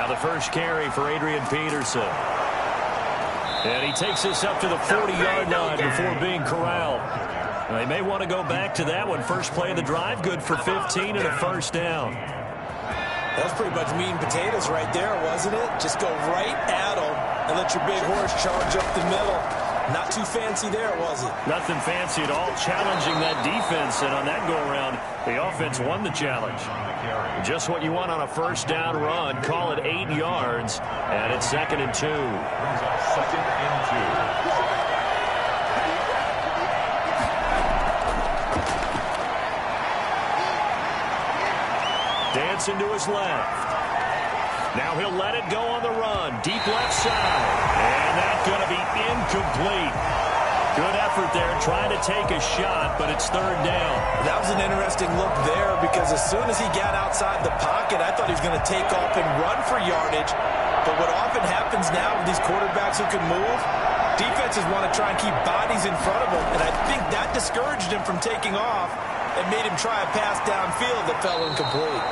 Now the first carry for Adrian Peterson. And he takes this up to the 40-yard line before being corralled. They may want to go back to that one. First play of the drive, good for 15 and a first down. That was pretty much meat and potatoes right there, wasn't it? Just go right at them and let your big horse charge up the middle. Not too fancy there, was it? Nothing fancy at all, challenging that defense, and on that go-around, the offense won the challenge. Just what you want on a first down run. Call it 8 yards, and it's 2nd and 2. Second and 2. Dancing to his left. Now he'll let it go on the run. Deep left side. And that's going to be incomplete. Good effort there trying to take a shot, but it's 3rd down. That was an interesting look there because as soon as he got outside the pocket, I thought he was going to take off and run for yardage. But what often happens now with these quarterbacks who can move, defenses want to try and keep bodies in front of them. And I think that discouraged him from taking off and made him try a pass downfield that fell incomplete.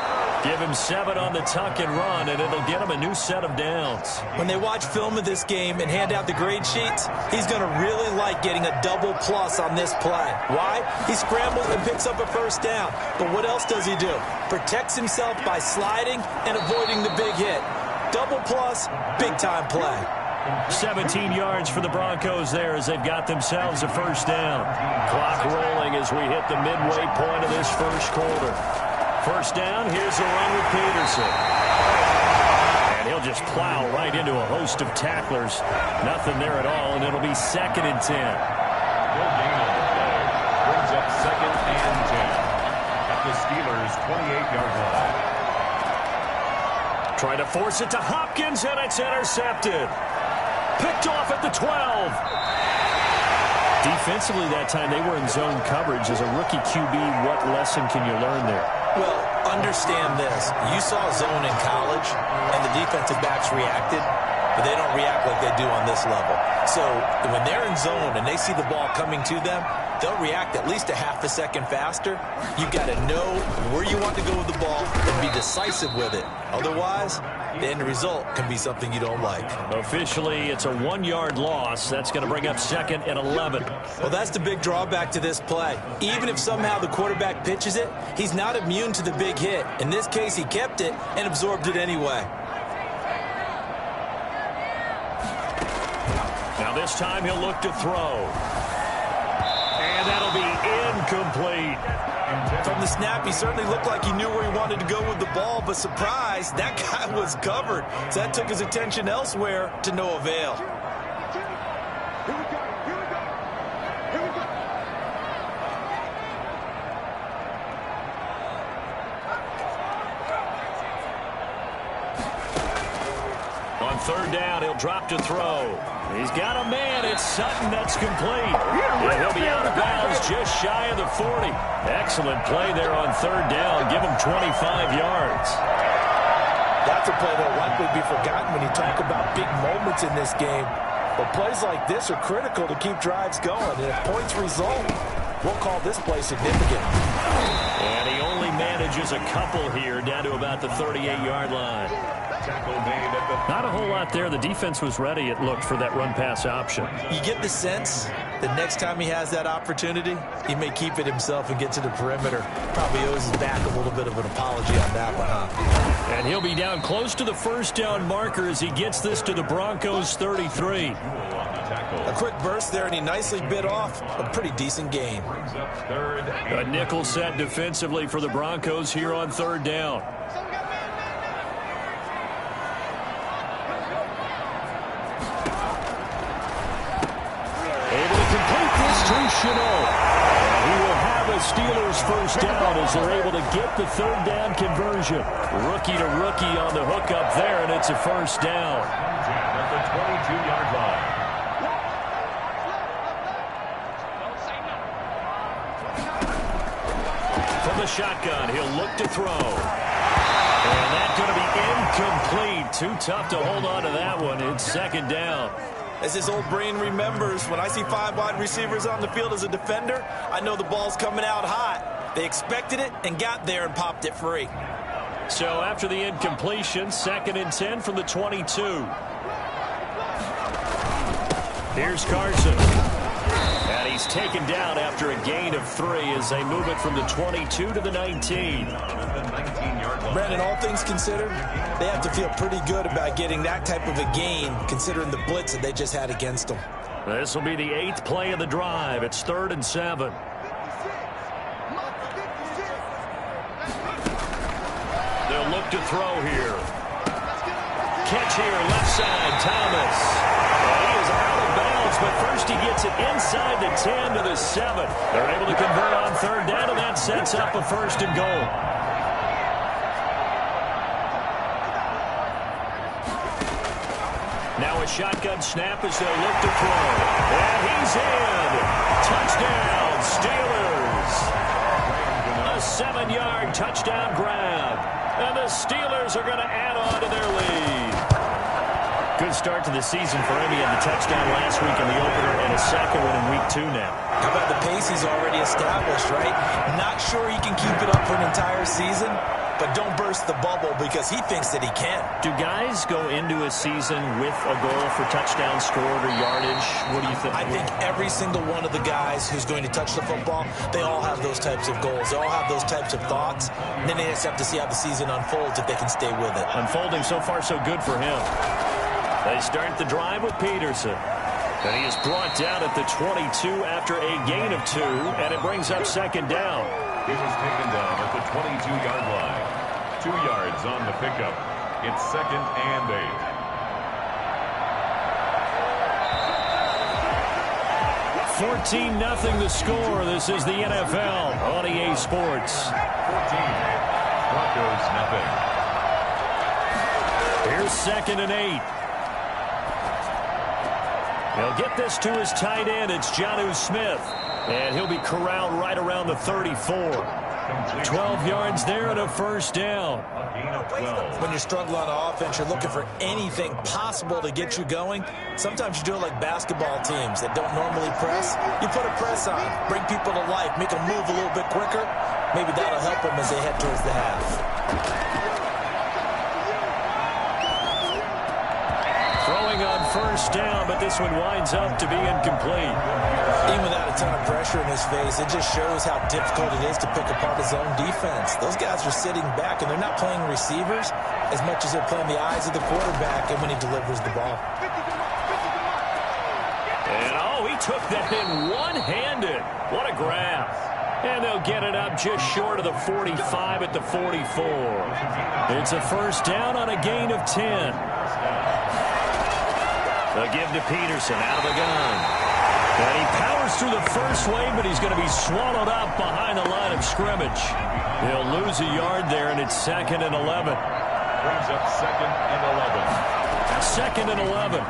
Give him 7 on the tuck and run, and it'll get him a new set of downs. When they watch film of this game and hand out the grade sheets, he's going to really like getting a double plus on this play. Why? He scrambles and picks up a first down. But what else does he do? Protects himself by sliding and avoiding the big hit. Double plus, big-time play. 17 yards for the Broncos there as they've got themselves a first down. Clock rolling as we hit the midway point of this first quarter. First down, here's a run with Peterson. And he'll just plow right into a host of tacklers. Nothing there at all, and it'll be 2nd and 10. Full gain on the play. Brings up 2nd and 10 at the Steelers' 28-yard line. Trying to force it to Hopkins, and it's intercepted. Picked off at the 12. Defensively that time, they were in zone coverage. As a rookie QB, what lesson can you learn there? Well, understand this. You saw zone in college, and the defensive backs reacted, but they don't react like they do on this level. So when they're in zone and they see the ball coming to them, they'll react at least a half a second faster. You've got to know where you want to go with the ball and be decisive with it. Otherwise, the end result can be something you don't like. Officially, it's a 1-yard loss. That's going to bring up 2nd and 11. Well, that's the big drawback to this play. Even if somehow the quarterback pitches it, he's not immune to the big hit. In this case, he kept it and absorbed it anyway. Now this time he'll look to throw. And that'll be incomplete. From the snap, he certainly looked like he knew where he wanted to go with the ball, but surprise, that guy was covered. So that took his attention elsewhere to no avail. On 3rd down, he'll drop to throw. He's got a man. It's Sutton. That's complete. And he'll be out of bounds just shy of the 40. Excellent play there on 3rd down. Give him 25 yards. That's a play that will likely be forgotten when you talk about big moments in this game. But plays like this are critical to keep drives going. And if points result, we'll call this play significant. And he only manages a couple here down to about the 38-yard line. Not a whole lot there. The defense was ready, it looked, for that run-pass option. You get the sense that next time he has that opportunity, he may keep it himself and get to the perimeter. Probably owes his back a little bit of an apology on that one, huh? And he'll be down close to the first down marker as he gets this to the Broncos' 33. A quick burst there, and he nicely bit off a pretty decent gain. A nickel set defensively for the Broncos here on 3rd down. He will have a Steelers first down as they're able to get the 3rd down conversion. Rookie to rookie on the hookup there, and it's a first down. At the 22-yard line. From the shotgun, he'll look to throw. And that's going to be incomplete. Too tough to hold on to that one. It's 2nd down. As his old brain remembers, when I see 5 wide receivers on the field as a defender, I know the ball's coming out hot. They expected it and got there and popped it free. So after the incompletion, 2nd and 10 from the 22. Here's Carson. And he's taken down after a gain of 3 as they move it from the 22 to the 19. Brandon, all things considered, they have to feel pretty good about getting that type of a gain considering the blitz that they just had against them. This will be the 8th play of the drive. It's 3rd and 7. They'll look to throw here. Catch here, left side, Thomas. And he is out of bounds, but first he gets it inside the 10 to the 7. They're able to convert on 3rd down, and that sets up a 1st and goal. Now a shotgun snap as they'll look to throw. And he's in. Touchdown, Steelers. A 7-yard touchdown grab. And the Steelers are going to add on to their lead. Good start to the season for him. He had the touchdown last week in the opener and a second one in week 2 now. How about the pace he's already established, right? Not sure he can keep it up for an entire season, but don't burst the bubble because he thinks that he can. Do guys go into a season with a goal for touchdown scored or yardage? What do you think? I think every single one of the guys who's going to touch the football, they all have those types of goals. They all have those types of thoughts. And then they just have to see how the season unfolds if they can stay with it. Unfolding so far so good for him. They start the drive with Peterson. And he is brought down at the 22 after a gain of 2, and it brings up 2nd down. He was taken down at the 22-yard line. 2 yards on the pickup. It's 2nd and 8. 14-0 the score. This is the NFL on EA Sports. 14. Broncos nothing. Here's 2nd and 8. He'll get this to his tight end. It's Jonnu Smith. And he'll be corralled right around the 34. 12 yards there and a 1st down. When you're struggling on offense, you're looking for anything possible to get you going. Sometimes you do it like basketball teams that don't normally press. You put a press on, bring people to life, make them move a little bit quicker. Maybe that'll help them as they head towards the half. Throwing on 1st down, but this one winds up to be incomplete. Even without a ton of pressure in his face, it just shows how difficult it is to pick apart his own defense. Those guys are sitting back, and they're not playing receivers as much as they're playing the eyes of the quarterback and when he delivers the ball. And, he took that in one-handed. What a grab. And they'll get it up just short of the 45 at the 44. It's a 1st down on a gain of 10. They'll give to Peterson out of the gun. And he powers through the first wave, but he's going to be swallowed up behind the line of scrimmage. He'll lose a yard there, and it's 2nd and 11. Brings up 2nd and 11. 2nd and 11.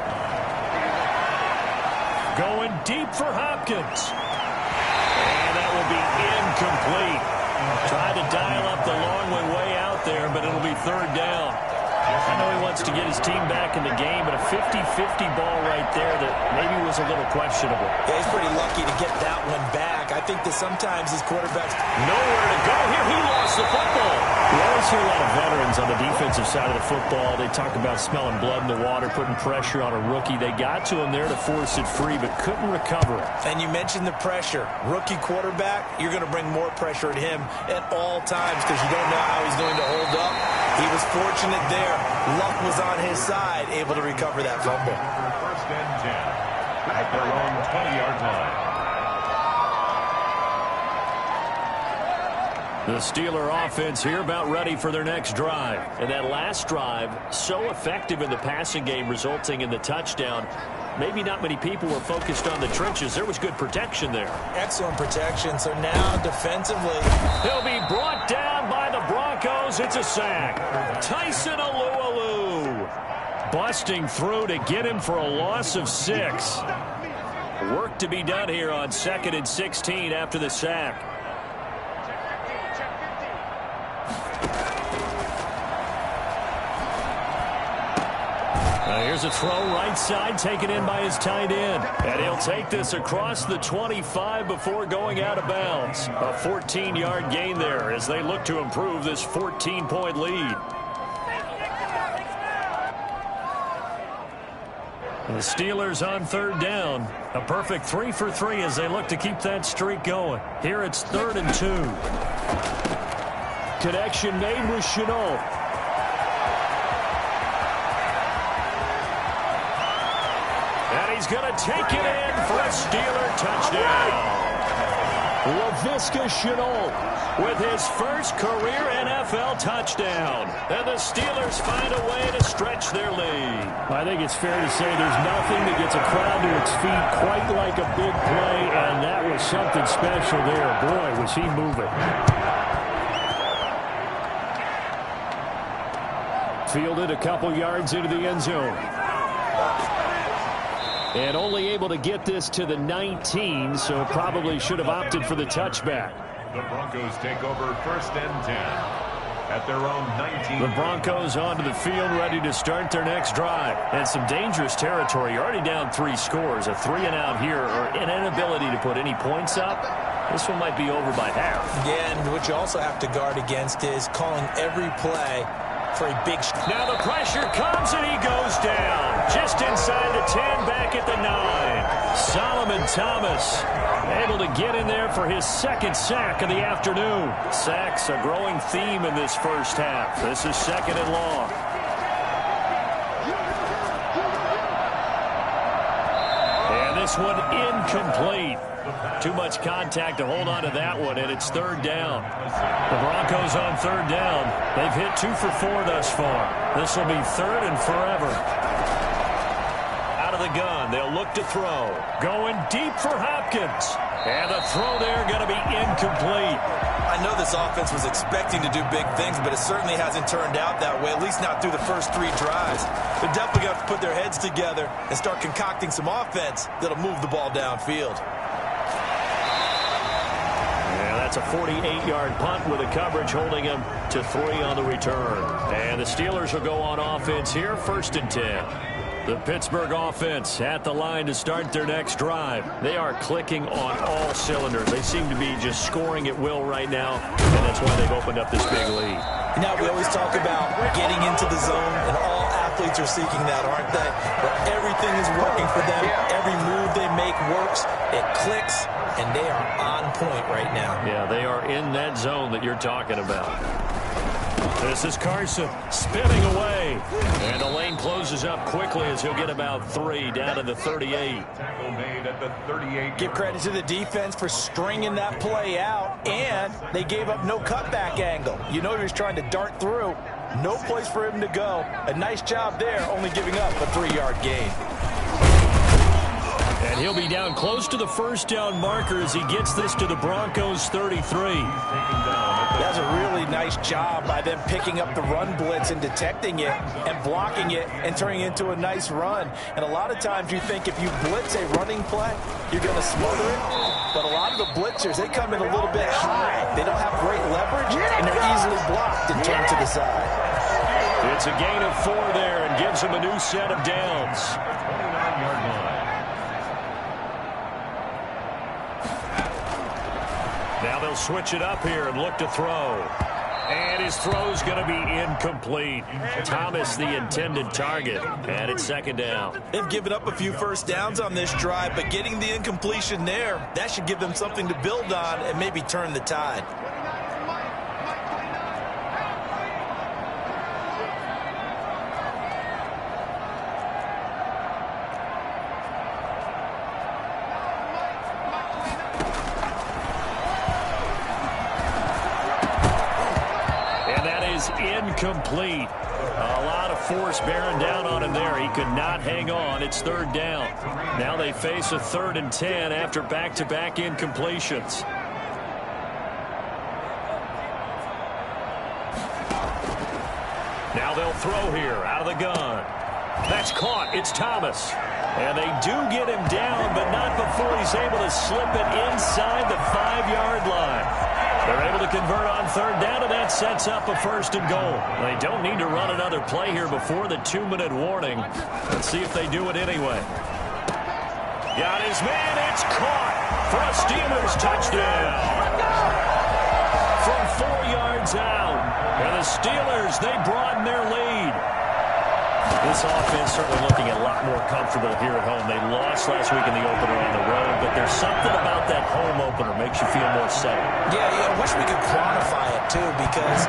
Going deep for Hopkins. And that will be incomplete. Tried to dial up the long one way out there, but it'll be 3rd down. I know he wants to get his team back in the game, but a 50-50 ball right there that maybe was a little questionable. Yeah, he's pretty lucky to get that one back. I think that sometimes his quarterbacks nowhere to go here. He lost the football. We always hear a lot of veterans on the defensive side of the football. They talk about smelling blood in the water, putting pressure on a rookie. They got to him there to force it free, but couldn't recover it. And you mentioned the pressure. Rookie quarterback, you're going to bring more pressure at him at all times because you don't know how he's going to hold up. He was fortunate there. Luck was on his side, able to recover that fumble. 1st and 10 at their own 20-yard line. The Steeler offense here about ready for their next drive. And that last drive, so effective in the passing game, resulting in the touchdown. Maybe not many people were focused on the trenches. There was good protection there. Excellent protection. So now defensively, he'll be brought down by the Broncos. It's a sack. Tyson Alualu busting through to get him for a loss of 6. Work to be done here on 2nd and 16 after the sack. Here's a throw right side, taken in by his tight end. And he'll take this across the 25 before going out of bounds. A 14-yard gain there as they look to improve this 14-point lead. The Steelers on third down. A perfect 3 for 3 as they look to keep that streak going. Here it's 3rd and 2. Connection made with Chenault. And he's going to take it in for a Steeler touchdown. Laviska Chenault with his first career NFL touchdown. And the Steelers find a way to stretch their lead. I think it's fair to say there's nothing that gets a crowd to its feet quite like a big play, and that was something special there. Boy, was he moving. Fielded a couple yards into the end zone. And only able to get this to the 19, so probably should have opted for the touchback. The Broncos take over 1st and 10 at their own 19. The Broncos onto the field, ready to start their next drive. And some dangerous territory. You're already down 3 scores. A 3-and-out here, or an inability to put any points up. This one might be over by half. Yeah, and what you also have to guard against is calling every play for a big shot. Now the pressure comes and he goes down. Just inside the 10, back at the 9. Solomon Thomas able to get in there for his 2nd sack of the afternoon. Sacks a growing theme in this first half. This is 2nd and long. And this one incomplete. Too much contact to hold on to that one, and it's 3rd down. The Broncos on 3rd down. They've hit 2 for 4 thus far. This will be 3rd and forever. Out of the gun, they'll look to throw. Going deep for Hopkins. And the throw there going to be incomplete. I know this offense was expecting to do big things, but it certainly hasn't turned out that way, at least not through the first 3 drives. They're definitely going to put their heads together and start concocting some offense that'll move the ball downfield. That's a 48-yard punt with a coverage holding him to 3 on the return. And the Steelers will go on offense here, 1st and 10. The Pittsburgh offense at the line to start their next drive. They are clicking on all cylinders. They seem to be just scoring at will right now, and that's why they've opened up this big lead. You know, we always talk about getting into the zone, and all athletes are seeking that, aren't they? But everything is working for them. Every move they make works. It clicks, and they are on point right now. Yeah, they are in that zone that you're talking about. This is Carson spinning away. And the lane closes up quickly as he'll get about 3 down to the 38. Tackle made at the 38. Give credit to the defense for stringing that play out, and they gave up no cutback angle. You know he was trying to dart through. No place for him to go. A nice job there, only giving up a 3-yard gain. And he'll be down close to the 1st down marker as he gets this to the Broncos 33. That's a really nice job by them picking up the run blitz and detecting it and blocking it and turning it into a nice run. And a lot of times you think if you blitz a running play, you're going to smother it. But a lot of the blitzers, they come in a little bit high. They don't have great leverage, and they're easily blocked and turned to the side. It's a gain of 4 there and gives them a new set of downs. 29-yard line. Now they'll switch it up here and look to throw. And his throw's going to be incomplete. Thomas, the intended target, and it's 2nd down. They've given up a few first downs on this drive, but getting the incompletion there, that should give them something to build on and maybe turn the tide. Incomplete. A lot of force bearing down on him there. He could not hang on. It's 3rd down. Now they face a 3rd and 10 after back-to-back incompletions. Now they'll throw here out of the gun. That's caught. It's Thomas. And they do get him down, but not before he's able to slip it inside the 5-yard line. They're able to convert on third down, and that sets up a 1st and goal. They don't need to run another play here before the 2-minute warning. Let's see if they do it anyway. Got his man. It's caught for a Steelers touchdown. From 4 yards out. And the Steelers, they broaden their lead. This offense certainly looking a lot more comfortable here at home. They lost last week in the opener on the road, but there's something about that home opener makes you feel more settled. Yeah, I wish we could quantify it, too, because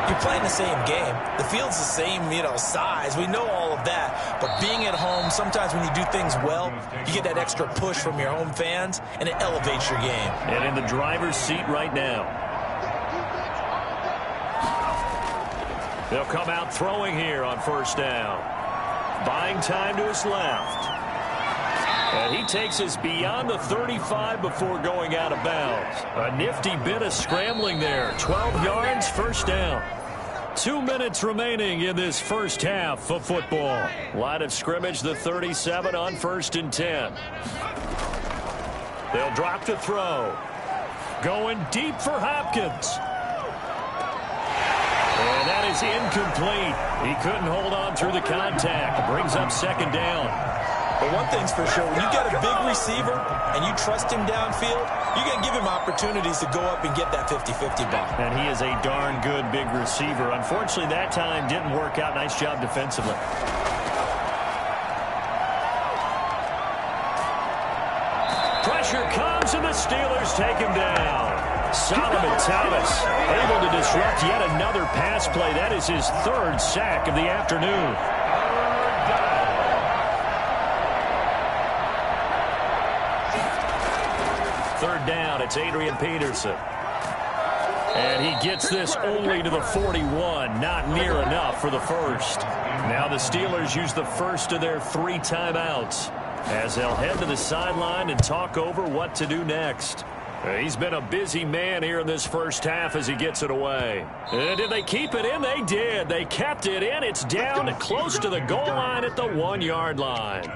you're playing the same game. The field's the same, size. We know all of that. But being at home, sometimes when you do things well, you get that extra push from your home fans, and it elevates your game. And in the driver's seat right now. They'll come out throwing here on 1st down. Buying time to his left. And he takes us beyond the 35 before going out of bounds. A nifty bit of scrambling there. 12 yards, 1st down. 2 minutes remaining in this first half of football. Line of scrimmage, the 37 on 1st and 10. They'll drop to throw. Going deep for Hopkins. And that is incomplete. He couldn't hold on through the contact. Brings up 2nd down. But one thing's for sure, when you got a big receiver and you trust him downfield, you're going to give him opportunities to go up and get that 50-50 ball. And he is a darn good big receiver. Unfortunately, that time didn't work out. Nice job defensively. Pressure comes, and the Steelers take him down. Solomon Thomas able to disrupt yet another pass play. That is his 3rd sack of the afternoon. Third down, it's Adrian Peterson. And he gets this only to the 41. Not near enough for the 1st. Now the Steelers use the 1st of their 3 timeouts as they'll head to the sideline and talk over what to do next. He's been a busy man here in this first half as he gets it away. And did they keep it in? They did. They kept it in. It's down close to the goal line at the 1-yard line.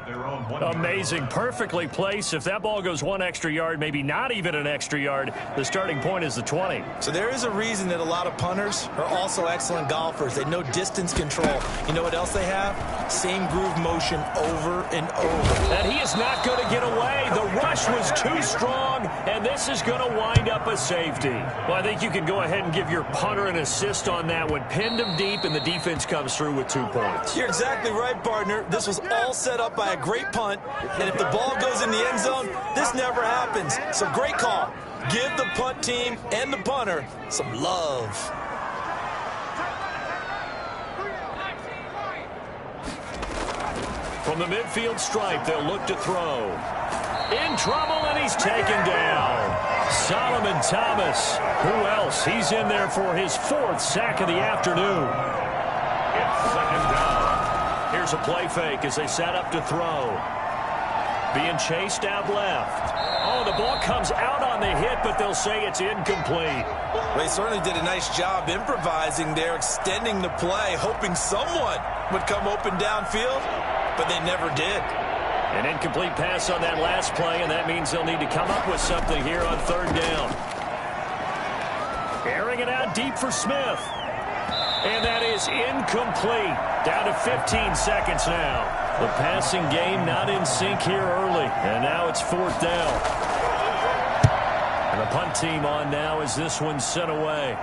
Amazing. Perfectly placed. If that ball goes 1 extra yard, maybe not even an extra yard, the starting point is the 20. So there is a reason that a lot of punters are also excellent golfers. They know distance control. You know what else they have? Same groove motion over and over. And he is not going to get away. The rush was too strong, and this is going to wind up a safety. Well, I think you can go ahead and give your punter an assist on that one. Pinned him deep, and the defense comes through with 2 points. You're exactly right, partner. This was all set up by a great punt, and if the ball goes in the end zone, this never happens. So great call. Give the punt team and the punter some love. From the midfield stripe, they'll look to throw. In trouble, and he's taken down. Solomon Thomas. Who else? He's in there for his 4th sack of the afternoon. It's 2nd down. Here's a play fake as they set up to throw. Being chased out left. Oh, the ball comes out on the hit, but they'll say it's incomplete. They certainly did a nice job improvising there, extending the play, hoping someone would come open downfield, but they never did. An incomplete pass on that last play, and that means they'll need to come up with something here on 3rd down. Airing it out deep for Smith. And that is incomplete. Down to 15 seconds now. The passing game not in sync here early. And now it's 4th down. And the punt team on now as this one's sent away.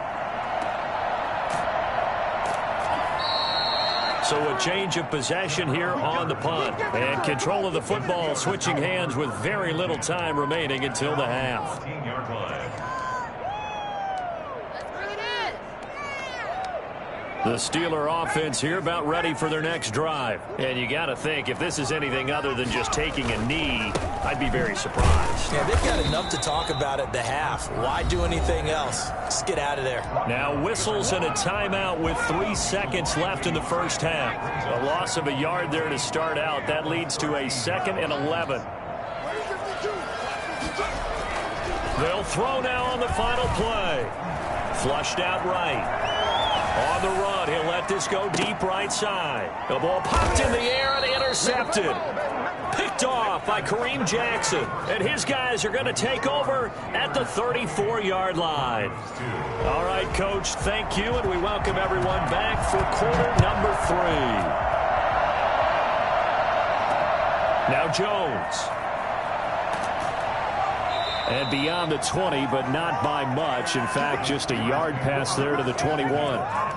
So a change of possession here on the punt. And control of the football switching hands with very little time remaining until the half. 15-yard line. The Steeler offense here about ready for their next drive. And you got to think, if this is anything other than just taking a knee, I'd be very surprised. Yeah, they've got enough to talk about at the half. Why do anything else? Just get out of there. Now whistles and a timeout with 3 seconds left in the first half. A loss of a yard there to start out. That leads to a 2nd and 11. They'll throw now on the final play. Flushed out right. On the run. but he'll let this go deep right side. The ball popped in the air and intercepted. Picked off by Kareem Jackson. And his guys are going to take over at the 34-yard line. All right, Coach, thank you, and we welcome everyone back for quarter number 3. Now Jones. And beyond the 20, but not by much. In fact, just a yard pass there to the 21.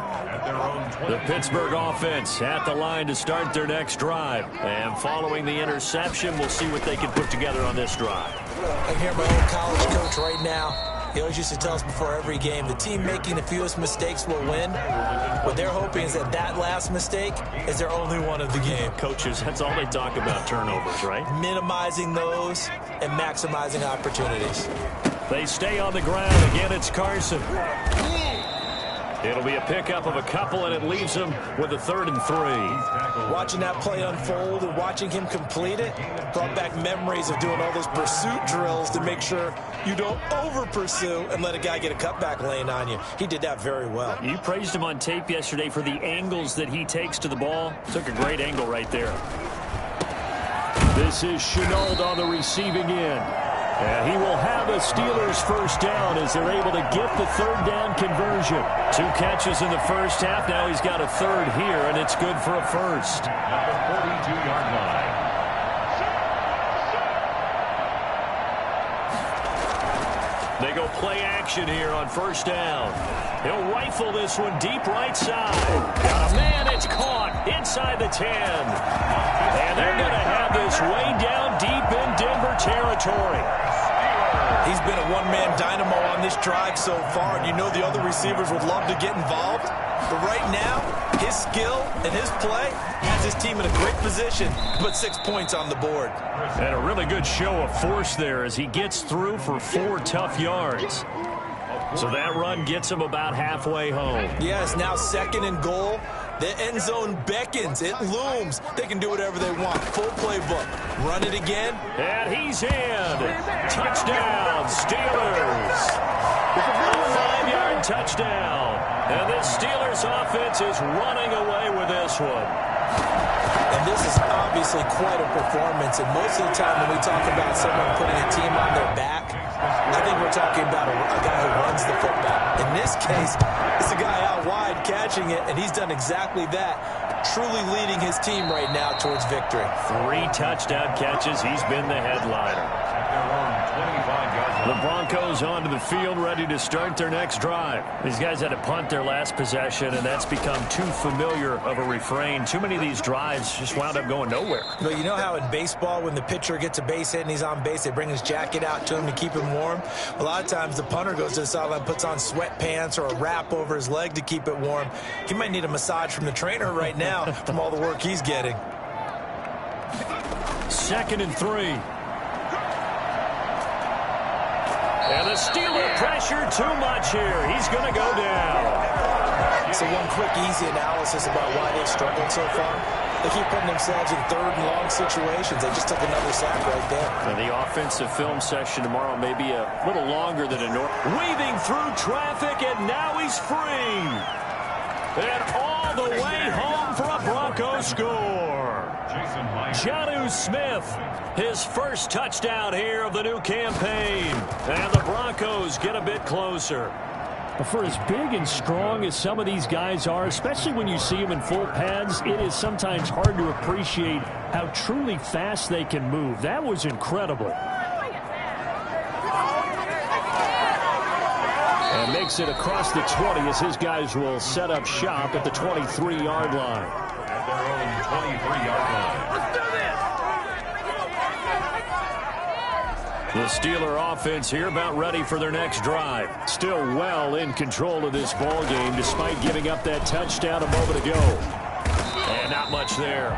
The Pittsburgh offense at the line to start their next drive. And following the interception, we'll see what they can put together on this drive. I hear my old college coach right now. He always used to tell us before every game, the team making the fewest mistakes will win. What they're hoping is that that last mistake is their only one of the game. Coaches, that's all they talk about, turnovers, right? Minimizing those and maximizing opportunities. They stay on the ground. Again, it's Carson. It'll be a pickup of a couple, and it leaves them with a 3rd and 3. Watching that play unfold and watching him complete it brought back memories of doing all those pursuit drills to make sure you don't over-pursue and let a guy get a cutback lane on you. He did that very well. You praised him on tape yesterday for the angles that he takes to the ball. Took a great angle right there. This is Chenault on the receiving end. And he will have a Steelers first down as they're able to get the 3rd down conversion. 2 catches in the first half. Now he's got a 3rd here, and it's good for a first. At the 42-yard line. They go play action here on first down. He'll rifle this one deep right side. Got a man, it's caught inside the 10. And they're going to have this way down deep in Denver territory. He's been a one-man dynamo on this drive so far, and you know the other receivers would love to get involved. But right now, his skill and his play has his team in a great position to put 6 points on the board. And a really good show of force there as he gets through for 4 tough yards. So that run gets him about halfway home. Yes, now 2nd and goal. The end zone beckons. It looms. They can do whatever they want. Full playbook. Run it again. And he's in. Touchdown, Steelers. 5-yard touchdown. And this Steelers offense is running away with this one. And this is obviously quite a performance. And most of the time when we talk about someone putting a team on their back, I think we're talking about a guy who runs the football. In this case, it's a guy out wide catching it, and he's done exactly that, truly leading his team right now towards victory. 3 touchdown catches. He's been the headliner. The Broncos onto the field, ready to start their next drive. These guys had to punt their last possession, and that's become too familiar of a refrain. Too many of these drives just wound up going nowhere. But you know how in baseball, when the pitcher gets a base hit and he's on base, they bring his jacket out to him to keep him warm? A lot of times the punter goes to the sideline, puts on sweatpants or a wrap over his leg to keep it warm. He might need a massage from the trainer right now from all the work he's getting. 2nd and 3. And the Steeler pressure too much here. He's going to go down. So one quick, easy analysis about why they've struggled so far. They keep putting themselves in 3rd and long situations. They just took another sack right there. And the offensive film session tomorrow may be a little longer than a normal. Weaving through traffic, and now he's free. And all the way home for a Broncos score. Jonnu Smith, his first touchdown here of the new campaign. And the Broncos get a bit closer. For as big and strong as some of these guys are, especially when you see them in full pads, it is sometimes hard to appreciate how truly fast they can move. That was incredible. And makes it across the 20 as his guys will set up shop at the 23-yard line. At their own 23-yard line. The Steeler offense here about ready for their next drive. Still well in control of this ball game despite giving up that touchdown a moment ago. And not much there.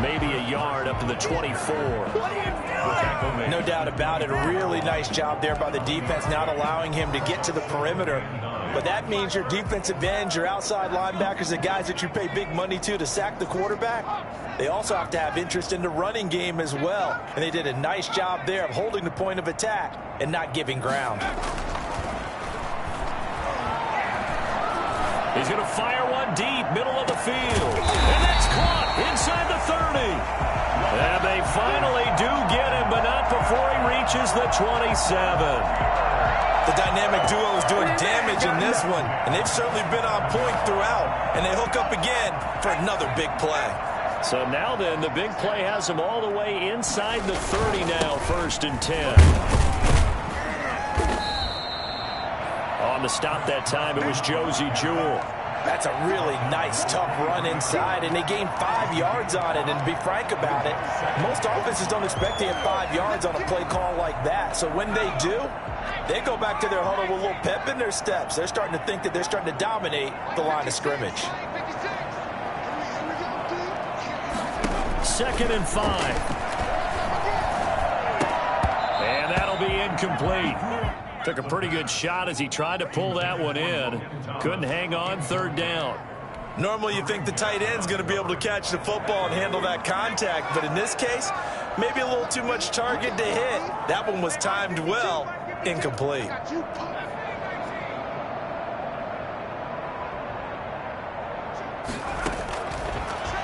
Maybe a yard up to the 24. No doubt about it. A really nice job there by the defense, not allowing him to get to the perimeter. But that means your defensive ends, your outside linebackers, the guys that you pay big money to sack the quarterback, they also have to have interest in the running game as well. And they did a nice job there of holding the point of attack and not giving ground. He's going to fire one deep, middle of the field. And that's caught inside the 30. And they finally do get him, but not before he reaches the 27. The dynamic duo is doing damage in this one, and they've certainly been on point throughout. And they hook up again for another big play. So now then, the big play has them all the way inside the 30 now, 1st and 10. On the stop that time, it was Josie Jewell. That's a really nice, tough run inside, and they gained 5 yards on it. And to be frank about it, most offenses don't expect to get 5 yards on a play call like that. So when they do, they go back to their huddle with a little pep in their steps. They're starting to think that they're starting to dominate the line of scrimmage. 2nd and 5. And that'll be incomplete. Took a pretty good shot as he tried to pull that one in. Couldn't hang on, 3rd down. Normally you think the tight end's going to be able to catch the football and handle that contact, but in this case, maybe a little too much target to hit. That one was timed well, incomplete.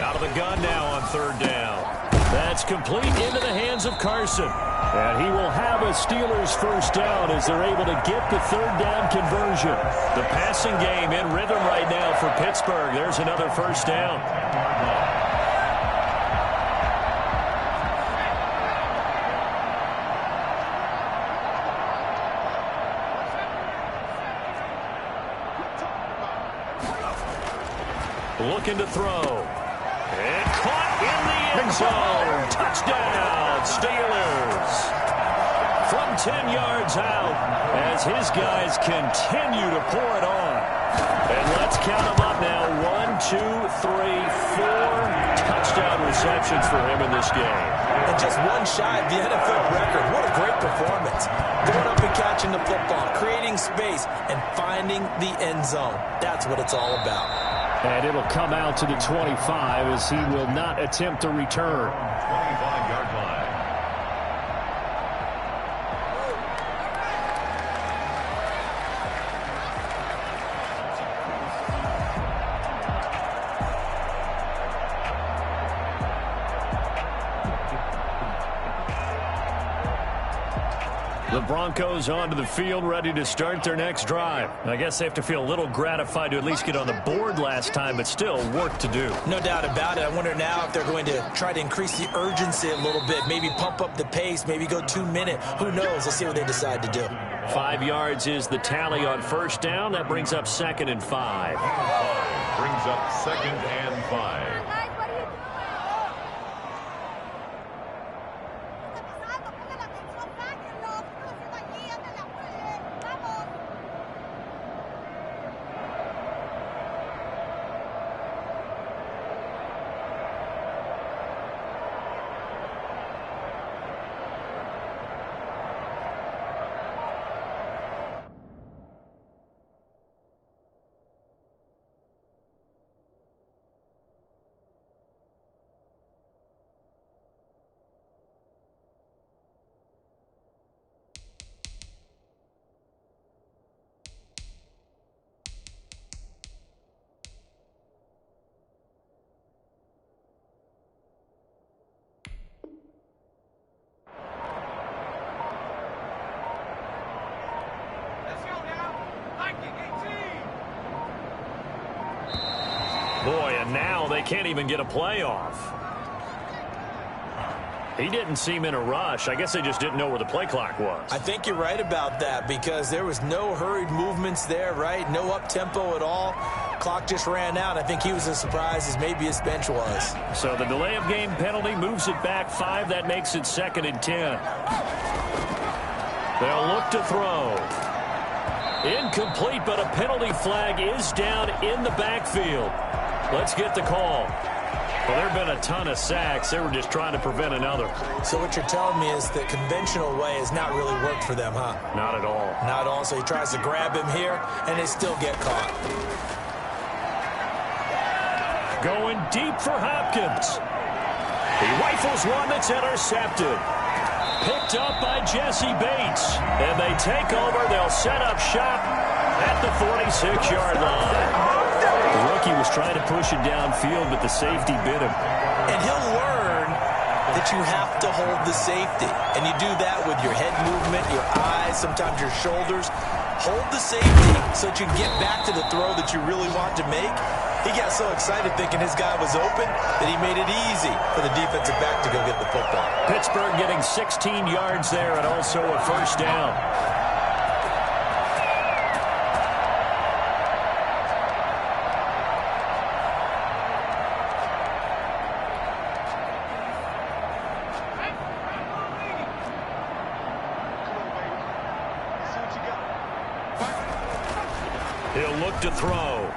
Out of the gun now on 3rd down. That's complete into the hands of Carson. And he will have a Steelers 1st down as they're able to get the 3rd down conversion. The passing game in rhythm right now for Pittsburgh. There's another 1st down. Looking to throw. And caught in the end zone. Touchdown, Steelers. From 10 yards out as his guys continue to pour it on. And let's count them up now. 1, 2, 3, 4 touchdown receptions for him in this game. And just one shy of the NFL record. What a great performance. Going up and catching the football, creating space, and finding the end zone. That's what it's all about. And it'll come out to the 25 as he will not attempt to return. 25-yard line. The Broncos onto the field, ready to start their next drive. I guess they have to feel a little gratified to at least get on the board last time, but still work to do. No doubt about it. I wonder now if they're going to try to increase the urgency a little bit, maybe pump up the pace, maybe go 2-minute. Who knows? Let's see what they decide to do. 5 yards is the tally on 1st down. That brings up 2nd and 5. Brings up 2nd and 5. Boy, and now they can't even get a playoff. He didn't seem in a rush. I guess they just didn't know where the play clock was. I think you're right about that because there was no hurried movements there, right? No up-tempo at all. Clock just ran out. I think he was as surprised as maybe his bench was. So the delay of game penalty moves it back 5. That makes it 2nd and 10. They'll look to throw. Incomplete, but a penalty flag is down in the backfield. Let's get the call. Well, there have been a ton of sacks. They were just trying to prevent another. So what you're telling me is the conventional way has not really worked for them, huh? Not at all. Not at all. So he tries to grab him here, and they still get caught. Going deep for Hopkins. He rifles one that's intercepted. Picked up by Jesse Bates. And they take over. They'll set up shop at the 46-yard line. think he was trying to push it downfield, but the safety bit him. And he'll learn that you have to hold the safety. And you do that with your head movement, your eyes, sometimes your shoulders. Hold the safety so that you can get back to the throw that you really want to make. He got so excited thinking his guy was open that he made it easy for the defensive back to go get the football. Pittsburgh getting 16 yards there and also a first down. He'll look to throw.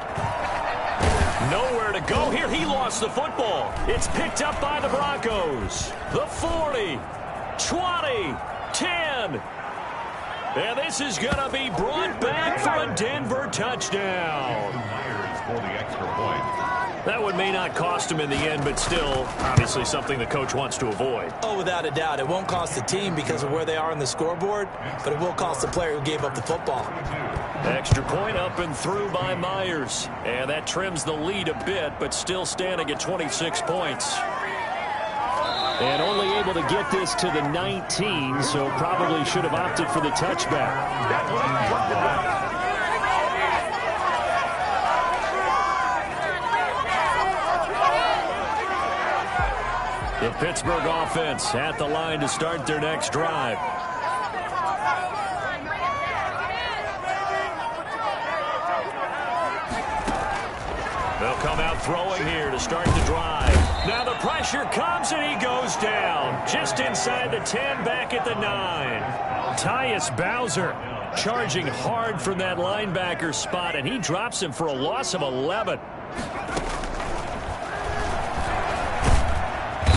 Nowhere to go here. He lost the football. It's picked up by the Broncos. The 40, 20, 10. And this is going to be brought back for a Denver touchdown. Myers for the extra point. That one may not cost him in the end, but still, obviously something the coach wants to avoid. Oh, without a doubt. It won't cost the team because of where they are on the scoreboard, but it will cost the player who gave up the football. Extra point up and through by Myers. And that trims the lead a bit, but still standing at 26 points. And only able to get this to the 19, so probably should have opted for the touchback. The Pittsburgh offense at the line to start their next drive. They'll come out throwing here to start the drive. Now the pressure comes and he goes down. Just inside the 10, back at the 9. Tyus Bowser charging hard from that linebacker spot, and he drops him for a loss of 11.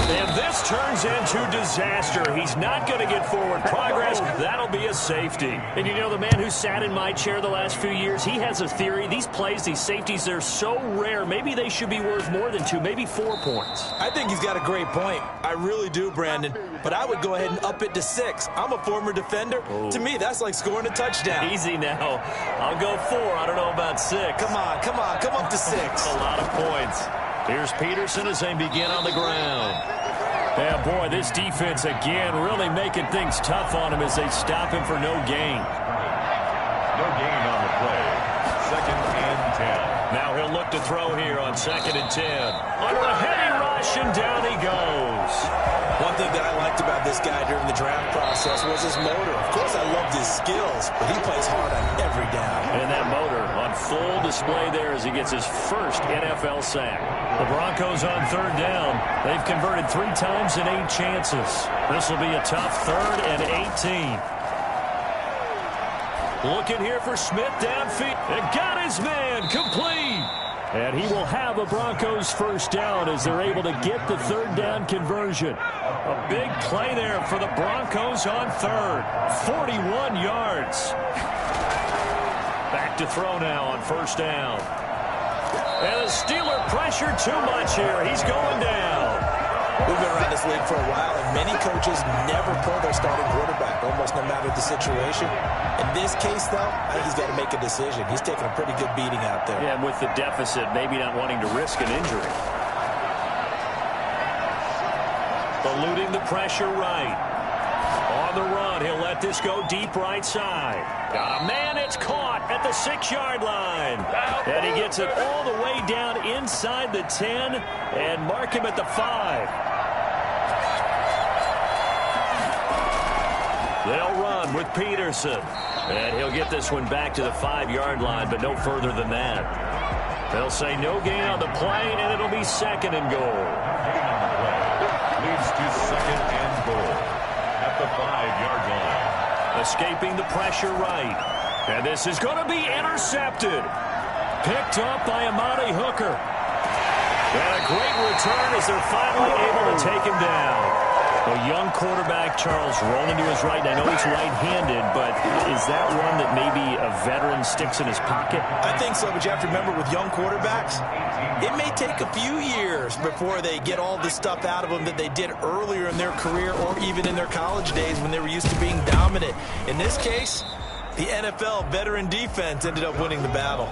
And this turns into disaster. He's not going to get forward progress. That'll be a safety. And you know, the man who sat in my chair the last few years, he has a theory. These plays, these safeties, they're so rare. Maybe they should be worth more than 2, maybe 4 points. I think he's got a great point. I really do, Brandon. But I would go ahead and up it to 6. I'm a former defender. Oh. To me, that's like scoring a touchdown. Easy now. I'll go 4. I don't know about 6. Come on. Come up to 6. A lot of points. Here's Peterson as they begin on the ground. Yeah, boy, this defense again really making things tough on him as they stop him for no gain. No gain on the play. 2nd and 10. Now he'll look to throw here on 2nd and 10. Under a heavy rush, and down he goes. One thing that I liked about this guy during the draft process was his motor. Of course, I loved his skills, but he plays hard on every down. And that motor on full display there as he gets his first NFL sack. The Broncos on 3rd down. They've converted 3 times in 8 chances. This will be a tough 3rd and 18. Looking here for Smith downfield. And got his man complete. And he will have a Broncos first down as they're able to get the 3rd down conversion. A big play there for the Broncos on 3rd. 41 yards. Back to throw now on 1st down. And the Steeler pressure too much here. He's going down. We've been around this league for a while, and many coaches never pull their starting quarterback, almost no matter the situation. In this case, though, I think he's got to make a decision. He's taking a pretty good beating out there. Yeah, and with the deficit, maybe not wanting to risk an injury. Eluding the pressure right. On the run, he'll let this go deep right side. Got a man, it's caught at the 6-yard line. And he gets it all the way down inside the 10 and mark him at the 5. They'll run with Peterson. And he'll get this one back to the 5-yard line, but no further than that. They'll say no gain on the play, and it'll be 2nd and goal. Gain on the play leads to 2nd and goal at the 5-yard line. Escaping the pressure right. And this is going to be intercepted. Picked up by Amani Hooker. And a great return as they're finally able to take him down. A young quarterback, Charles, rolling to his right. I know he's right-handed, but is that one that maybe a veteran sticks in his pocket? I think so, but you have to remember with young quarterbacks, it may take a few years before they get all the stuff out of them that they did earlier in their career or even in their college days when they were used to being dominant. In this case, the NFL veteran defense ended up winning the battle.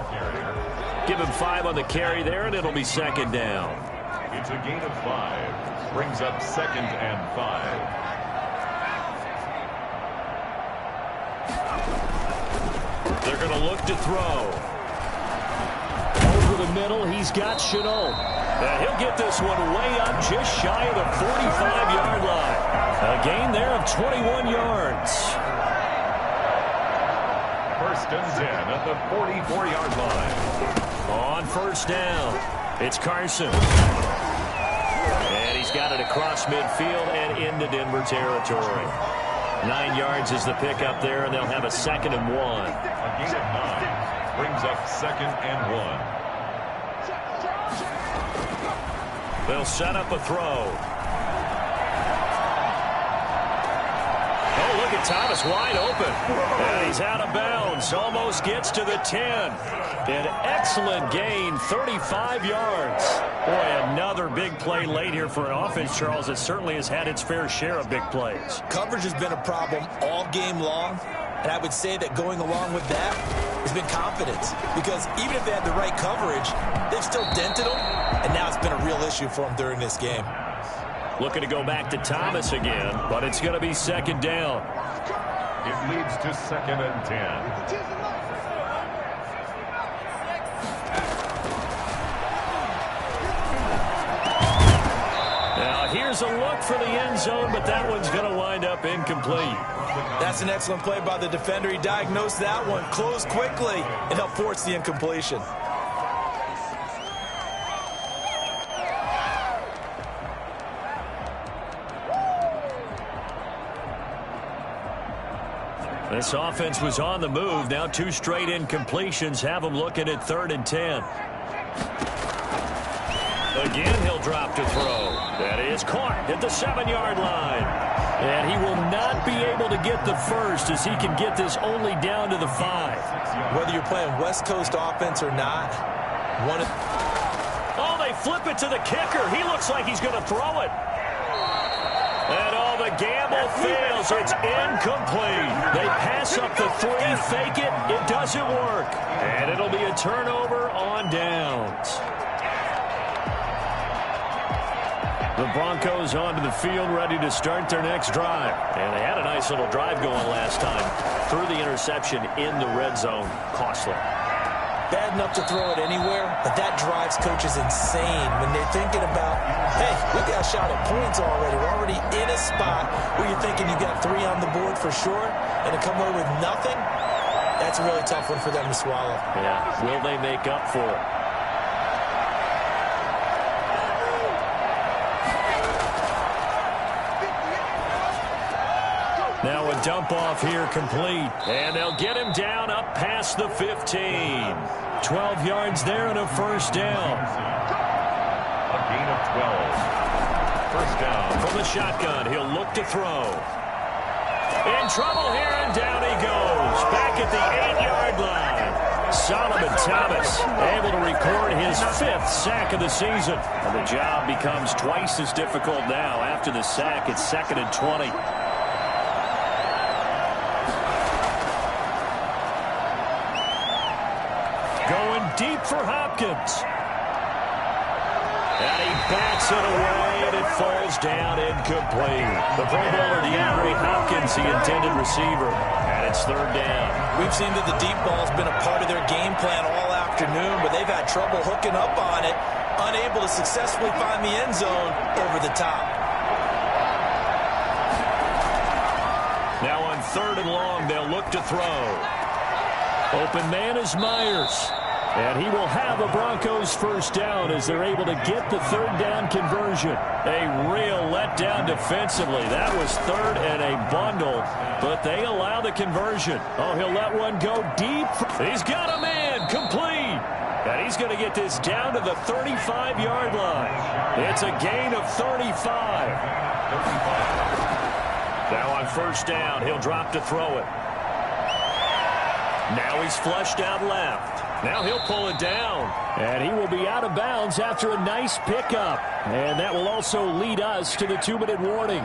Give him 5 on the carry there, and it'll be second down. It's a gain of 5. Brings up 2nd and 5. They're going to look to throw. Over the middle, he's got Chenault. And he'll get this one way up just shy of the 45-yard line. A gain there of 21 yards. 1st and 10 at the 44-yard line. On 1st down, it's Carson. And he's got it across midfield and into Denver territory. 9 yards is the pickup there, and they'll have a 2nd and 1. A gain of 9 brings up 2nd and 1. They'll set up a throw. Oh, look at Thomas wide open. And he's out of bounds. Almost gets to the 10. An excellent gain, 35 yards. Boy, another big play late here for an offense, Charles, that certainly has had its fair share of big plays. Coverage has been a problem all game long, and I would say that going along with that has been confidence, because even if they had the right coverage, they've still dented them, and now it's been a real issue for them during this game. Looking to go back to Thomas again, but it's going to be 2nd down. It leads to 2nd and 10. Here's a look for the end zone, but that one's going to wind up incomplete. That's an excellent play by the defender. He diagnosed that one, closed quickly, and helped force the incompletion. This offense was on the move. Now 2 straight incompletions have them looking at 3rd and 10. Again, he'll drop to throw. That is caught at the 7-yard line. And he will not be able to get the first, as he can get this only down to the 5. Whether you're playing West Coast offense or not, oh, they flip it to the kicker. He looks like he's going to throw it. And all the gamble fails. It's incomplete. They pass up the 3, fake it. It doesn't work. And it'll be a turnover on downs. The Broncos onto the field, ready to start their next drive. And they had a nice little drive going last time. Threw the interception in the red zone. Costly. Bad enough to throw it anywhere, but that drives coaches insane when they're thinking about, hey, we got a shot at points already. We're already in a spot where you're thinking you got 3 on the board for sure, and to come away with nothing, that's a really tough one for them to swallow. Yeah, will they make up for it? Now a dump off here complete. And they'll get him down up past the 15. 12 yards there and a 1st down. A gain of 12. 1st down. From the shotgun, he'll look to throw. In trouble here, and down he goes. Back at the 8-yard line. Solomon Thomas able to record his 5th sack of the season. And the job becomes twice as difficult now. After the sack, it's 2nd and 20. Deep for Hopkins. And he bats it away, and it falls down incomplete. The Pro Bowler DeAndre Hopkins, the intended receiver, and it's 3rd down. We've seen that the deep ball's been a part of their game plan all afternoon, but they've had trouble hooking up on it, unable to successfully find the end zone over the top. Now on 3rd and long, they'll look to throw. Open man is Myers. And he will have a Broncos 1st down as they're able to get the 3rd down conversion. A real letdown defensively. That was 3rd and a bundle, but they allow the conversion. Oh, he'll let one go deep. He's got a man, complete. And he's going to get this down to the 35-yard line. It's a gain of 35. Now on 1st down, he'll drop to throw it. Now he's flushed out left. Now he'll pull it down. And he will be out of bounds after a nice pickup. And that will also lead us to the 2-minute warning.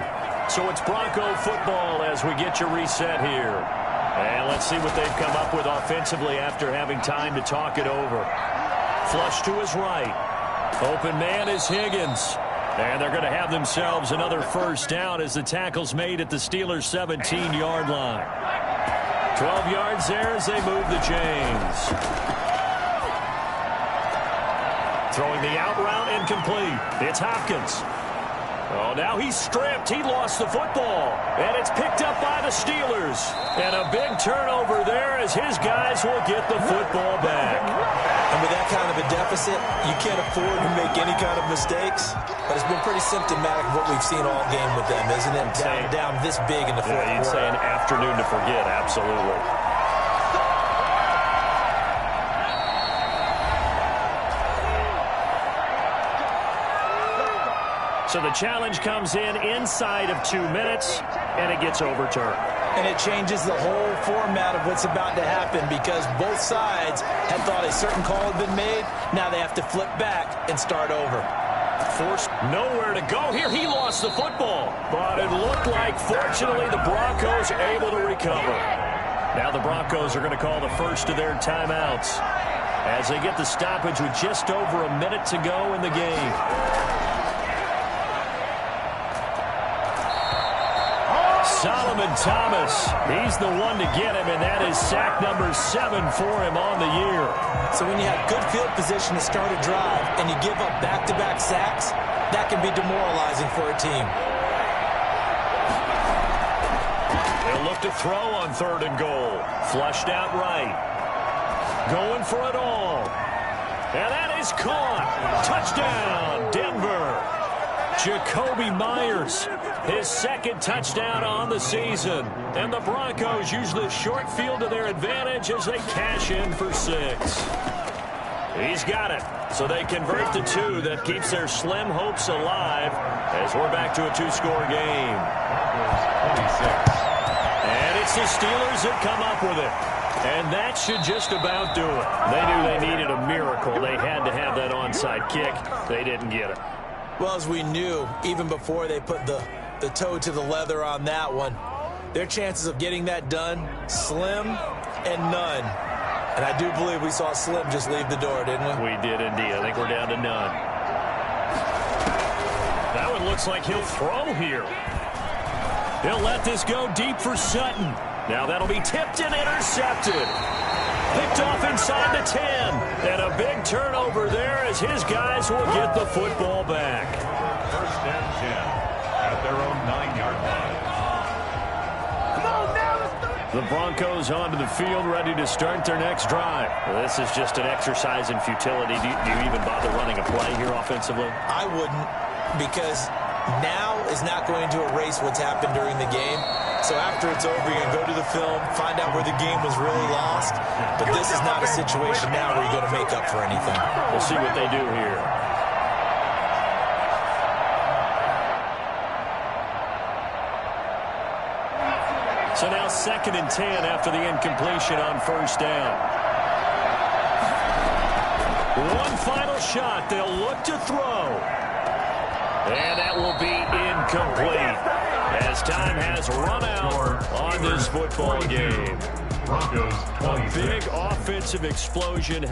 So it's Bronco football as we get your reset here. And let's see what they've come up with offensively after having time to talk it over. Flush to his right. Open man is Higgins. And they're going to have themselves another first down as the tackle's made at the Steelers' 17-yard line. 12 yards there as they move the chains. Throwing the out route incomplete. It's Hopkins. Oh, now he's stripped. He lost the football. And it's picked up by the Steelers. And a big turnover there as his guys will get the football back. And with that kind of a deficit, you can't afford to make any kind of mistakes. But it's been pretty symptomatic of what we've seen all game with them, isn't it? Down this big in the fourth quarter. You'd say an afternoon to forget, absolutely. So the challenge comes in inside of 2 minutes, and it gets overturned. And it changes the whole format of what's about to happen because both sides had thought a certain call had been made. Now they have to flip back and start over. Forced nowhere to go here. He lost the football. But it looked like, fortunately, the Broncos able to recover. Now the Broncos are going to call the first of their timeouts as they get the stoppage with just over a minute to go in the game. Solomon Thomas, he's the one to get him, and that is sack number 7 for him on the year. So when you have good field position to start a drive and you give up back-to-back sacks, that can be demoralizing for a team. They'll look to throw on 3rd and goal. Flushed out right. Going for it all. And that is caught. Touchdown, Denver. Jacoby Myers, his 2nd touchdown on the season. And the Broncos use the short field to their advantage as they cash in for 6. He's got it. So they convert to 2. That keeps their slim hopes alive as we're back to a 2-score game. And it's the Steelers that come up with it. And that should just about do it. They knew they needed a miracle. They had to have that onside kick. They didn't get it. Well, as we knew, even before they put the toe to the leather on that one, their chances of getting that done, slim and none. And I do believe we saw Slim just leave the door, didn't we? We did indeed. I think we're down to none. That one looks like he'll throw here. He'll let this go deep for Sutton. Now that'll be tipped and intercepted. Picked off inside the 10. And a big turnover there as his guys will get the football back. 1st and 10 at their own 9-yard line. The Broncos onto the field, ready to start their next drive. Well, this is just an exercise in futility. Do you even bother running a play here offensively? I wouldn't, because now is not going to erase what's happened during the game. So after it's over, you're going to go to the film, find out where the game was really lost. But this is not a situation now where you're going to make up for anything. We'll see what they do here. So now 2nd and 10 after the incompletion on 1st down. One final shot. They'll look to throw. And that will be incomplete as time has run out on this football game. Broncos 26. A big offensive explosion.